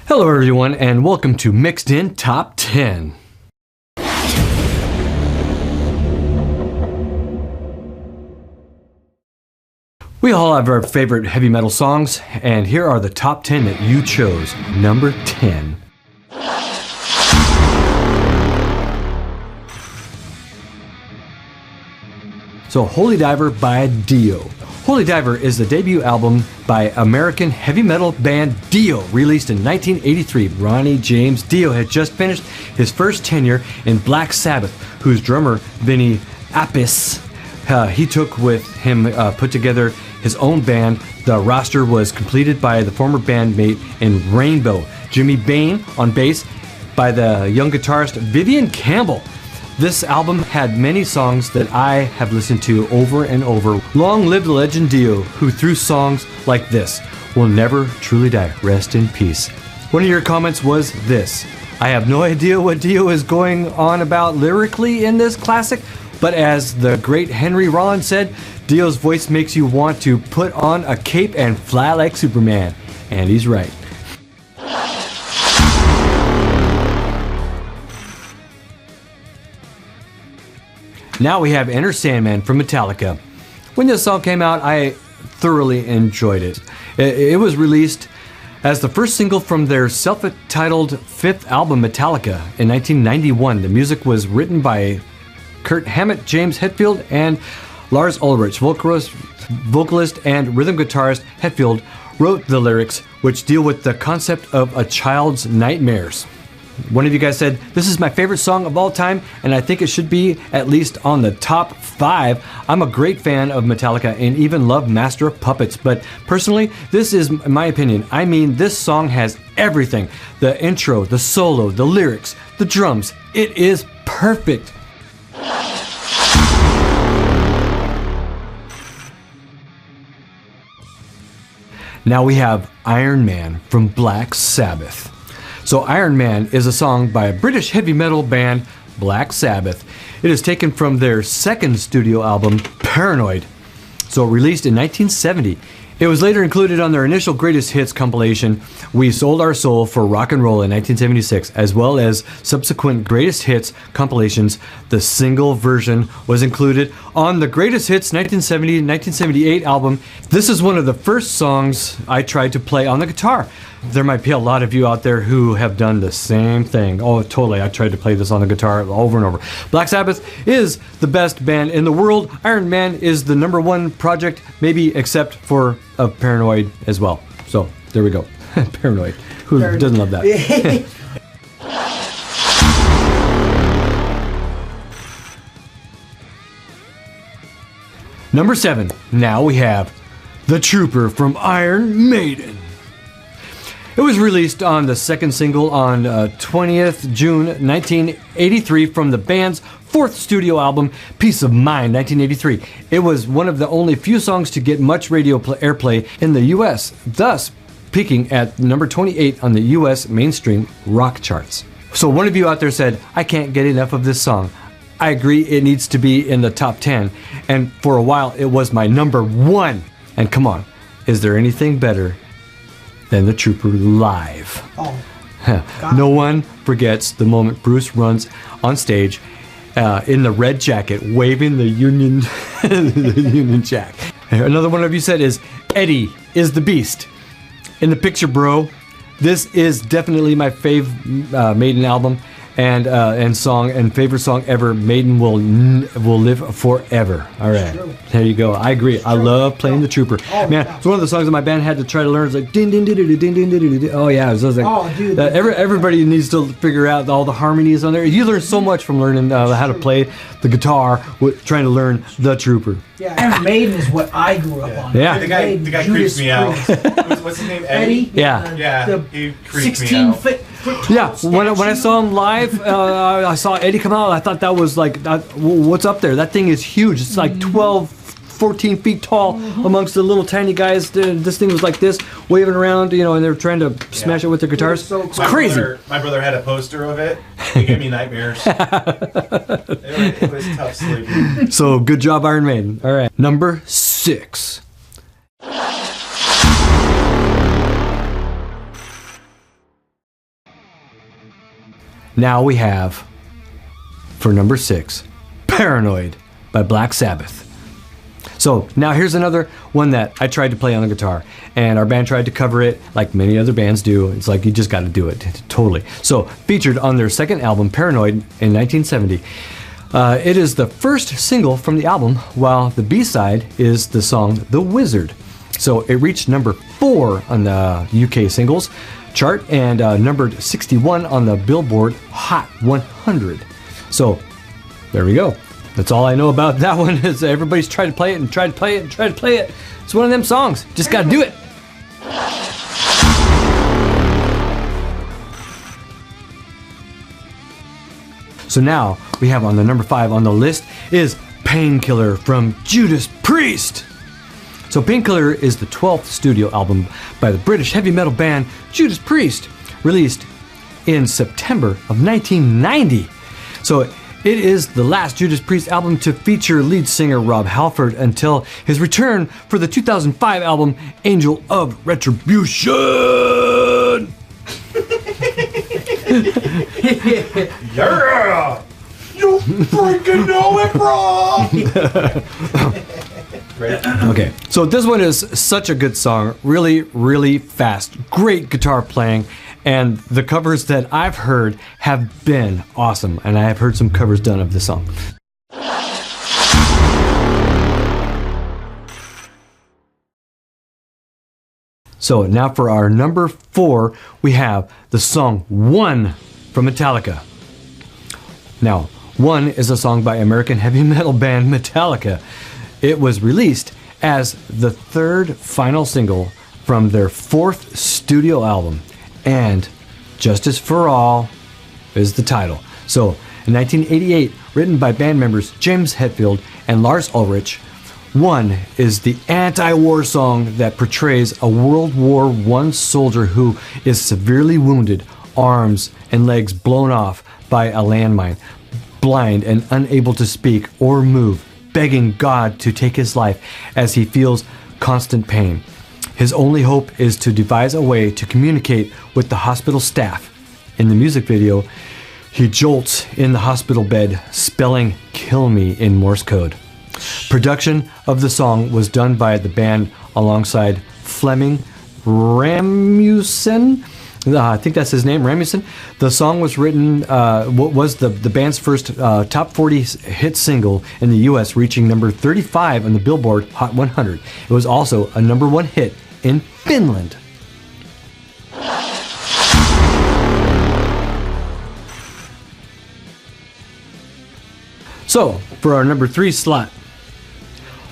Hello everyone and welcome to Mixed In Top 10. We all have our favorite heavy metal songs, and here are the top 10 that you chose. Number 10. So, Holy Diver by Dio. Holy Diver is the debut album by American heavy metal band Dio, released in 1983. Ronnie James Dio had just finished his first tenure in Black Sabbath, whose drummer, Vinny Appice, he took with him, put together his own band. The roster was completed by the former bandmate in Rainbow, Jimmy Bain on bass, by the young guitarist Vivian Campbell. This album had many songs that I have listened to over and over. Long live the legend Dio, who through songs like this will never truly die. Rest in peace. One of your comments was this: I have no idea what Dio is going on about lyrically in this classic, but as the great Henry Rollins said, Dio's voice makes you want to put on a cape and fly like Superman. And he's right. Now we have Enter Sandman from Metallica. When this song came out, I thoroughly enjoyed it. It was released as the first single from their self-titled fifth album, Metallica, in 1991. The music was written by Kurt Hammett, James Hetfield, and Lars Ulrich. Vocalist and rhythm guitarist Hetfield wrote the lyrics, which deal with the concept of a child's nightmares. One of you guys said, this is my favorite song of all time, and I think it should be at least on the top 5. I'm a great fan of Metallica and even love Master of Puppets, but personally, this is my opinion. I mean, this song has everything. The intro, the solo, the lyrics, the drums. It is perfect. Now we have Iron Man from Black Sabbath. So Iron Man is a song by a British heavy metal band, Black Sabbath. It is taken from their second studio album, Paranoid. So released in 1970. It was later included on their initial greatest hits compilation, We Sold Our Soul for Rock and Roll in 1976, as well as subsequent greatest hits compilations. The single version was included on the Greatest Hits 1970 and 1978 album. This is one of the first songs I tried to play on the guitar. There might be a lot of you out there who have done the same thing. Oh, totally. I tried to play this on the guitar over and over. Black Sabbath is the best band in the world. Iron Man is the #1 project, maybe except for Paranoid as well. So there we go. Paranoid. Who doesn't love that? Number 7. Now we have The Trooper from Iron Maiden. It was released on the second single on 20th June 1983 from the band's fourth studio album, Peace of Mind, 1983. It was one of the only few songs to get much radio airplay in the US, thus peaking at number 28 on the US mainstream rock charts. So one of you out there said, I can't get enough of this song. I agree, it needs to be in the top 10, and for a while it was my #1. And come on, is there anything better than The Trooper live? Oh, no one forgets the moment Bruce runs on stage in the red jacket, waving the Union, the Union Jack. Another one of you said is Eddie is the Beast. In the picture, bro. This is definitely my fave Maiden album and song, and favorite song ever. Maiden will live forever. All right, there you go. I agree. I love playing The Trooper. Oh, man, it's one of the songs that my band had to try to learn. It's like din din din din din din din din. Oh yeah, it was like, oh dude. Everybody needs to figure out all the harmonies on there. You learn so much from learning how to play the guitar with trying to learn The Trooper. Yeah, Iron Maiden is what I grew up on. Yeah. The guy creeps me out. What's his name? Eddie? Yeah. Yeah, he creeps me 16 out. foot Yeah, when I saw him live, I saw Eddie come out. I thought that was like, what's up there? That thing is huge. It's like 12, 14 feet tall amongst the little tiny guys. This thing was like this, waving around, and they're trying to smash it with their guitars. So it's crazy. My brother had a poster of it. It gave me nightmares. It was tough sleeping. So good job, Iron Maiden. All right, number 6. now we have, for number 6, Paranoid by Black Sabbath. So now here's another one that I tried to play on the guitar, and our band tried to cover it like many other bands do. It's like you just got to do it, totally. So featured on their second album, Paranoid, in 1970. It is the first single from the album, while the B-side is the song The Wizard. So it reached number 4 on the UK singles chart and numbered 61 on the Billboard Hot 100. So there we go. That's all I know about that one. Is everybody's tried to play it and tried to play it and tried to play it. It's one of them songs. Just got to do it. So now we have on the number 5 on the list is Painkiller from Judas Priest. So Painkiller is the 12th studio album by the British heavy metal band Judas Priest, released in September of 1990. So it is the last Judas Priest album to feature lead singer Rob Halford until his return for the 2005 album Angel of Retribution. Yeah! You freaking know it, bro! Okay, so this one is such a good song. Really, really fast. Great guitar playing. And the covers that I've heard have been awesome. And I have heard some covers done of this song. So now for our number 4, we have the song One from Metallica. Now, One is a song by American heavy metal band Metallica. It was released as the 3rd final single from their 4th studio album. And Justice for All is the title. So, in 1988, written by band members James Hetfield and Lars Ulrich, One is the anti-war song that portrays a World War I soldier who is severely wounded, arms and legs blown off by a landmine, blind and unable to speak or move, begging God to take his life as he feels constant pain. His only hope is to devise a way to communicate with the hospital staff. In the music video, he jolts in the hospital bed, spelling "kill me" in Morse code. Production of the song was done by the band alongside Flemming Rasmussen. I think that's his name, Rasmussen. The song was written, was the band's first top 40 hit single in the US, reaching number 35 on the Billboard Hot 100. It was also a number 1 hit in Finland. So, for our number 3 slot,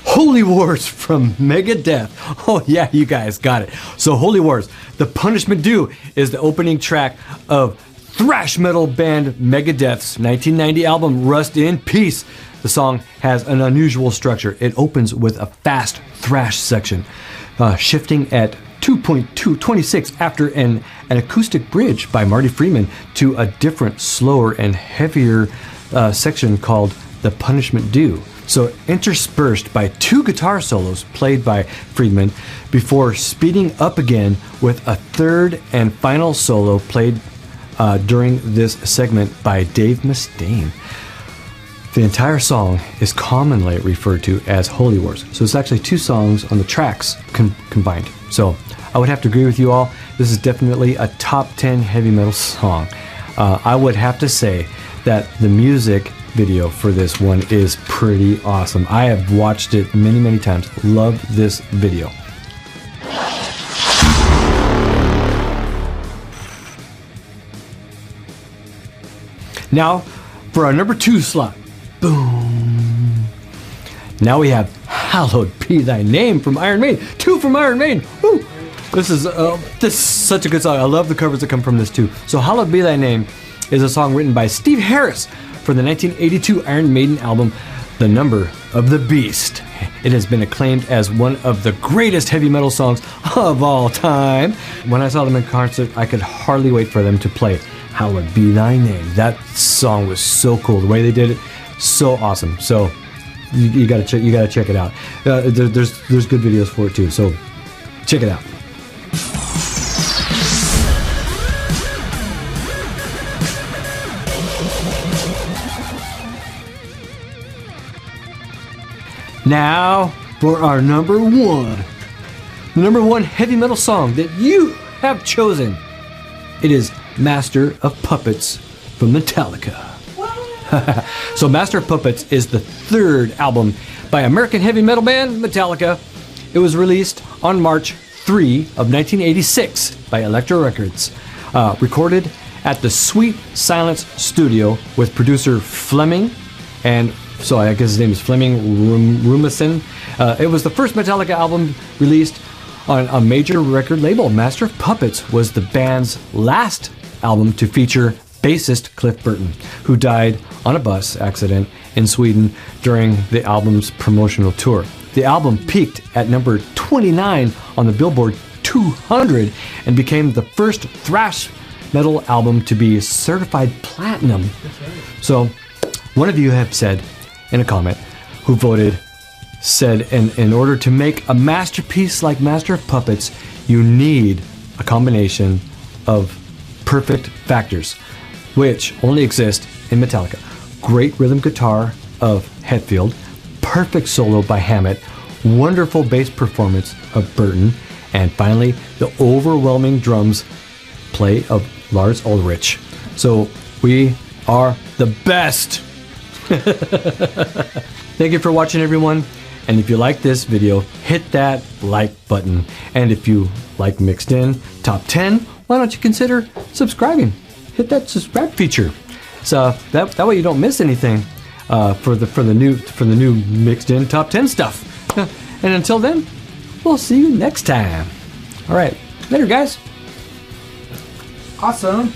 Holy Wars from Megadeth. Oh yeah, you guys got it. So Holy Wars, The Punishment Due is the opening track of thrash metal band Megadeth's 1990 album Rust in Peace. The song has an unusual structure. It opens with a fast thrash section, shifting at 2.226 after an acoustic bridge by Marty Friedman to a different, slower and heavier section called The Punishment Due. So interspersed by 2 guitar solos played by Friedman before speeding up again with a 3rd and final solo played during this segment by Dave Mustaine. The entire song is commonly referred to as Holy Wars. So it's actually 2 songs on the tracks combined. So I would have to agree with you all. This is definitely a top 10 heavy metal song. I would have to say that the music video for this one is pretty awesome. I have watched it many, many times. Love this video. Now for our number 2 slot. Boom. Now we have Hallowed Be Thy Name from Iron Maiden. 2 from Iron Maiden. Woo. This is such a good song. I love the covers that come from this too. So Hallowed Be Thy Name is a song written by Steve Harris for the 1982 Iron Maiden album, The Number of the Beast. It has been acclaimed as one of the greatest heavy metal songs of all time. When I saw them in concert, I could hardly wait for them to play Hallowed Be Thy Name. That song was so cool. The way they did it, so awesome. So you gotta check it out. There's good videos for it too. So check it out. Now for our number one. The number one heavy metal song that you have chosen. It is Master of Puppets from Metallica. So Master of Puppets is the third album by American heavy metal band Metallica. It was released on March 3 of 1986 by Elektra Records. Recorded at the Sweet Silence Studio with producer Fleming, and so I guess his name is Fleming Rumison. It was the first Metallica album released on a major record label. Master of Puppets was the band's last album to feature bassist Cliff Burton, who died on a bus accident in Sweden during the album's promotional tour. The album peaked at number 29 on the Billboard 200 and became the first thrash metal album to be certified platinum. So, one of you have said in a comment who voted, said in order to make a masterpiece like Master of Puppets, you need a combination of perfect factors, which only exist in Metallica. Great rhythm guitar of Hetfield, perfect solo by Hammett, wonderful bass performance of Burton, and finally the overwhelming drums play of Lars Ulrich. So we are the best. Thank you for watching, everyone. And if you like this video, hit that like button. And if you like Mixed In Top 10, why don't you consider subscribing? Hit that subscribe feature, so that way you don't miss anything for the new Mixed In Top 10 stuff. And until then, we'll see you next time. All right, later, guys. Awesome.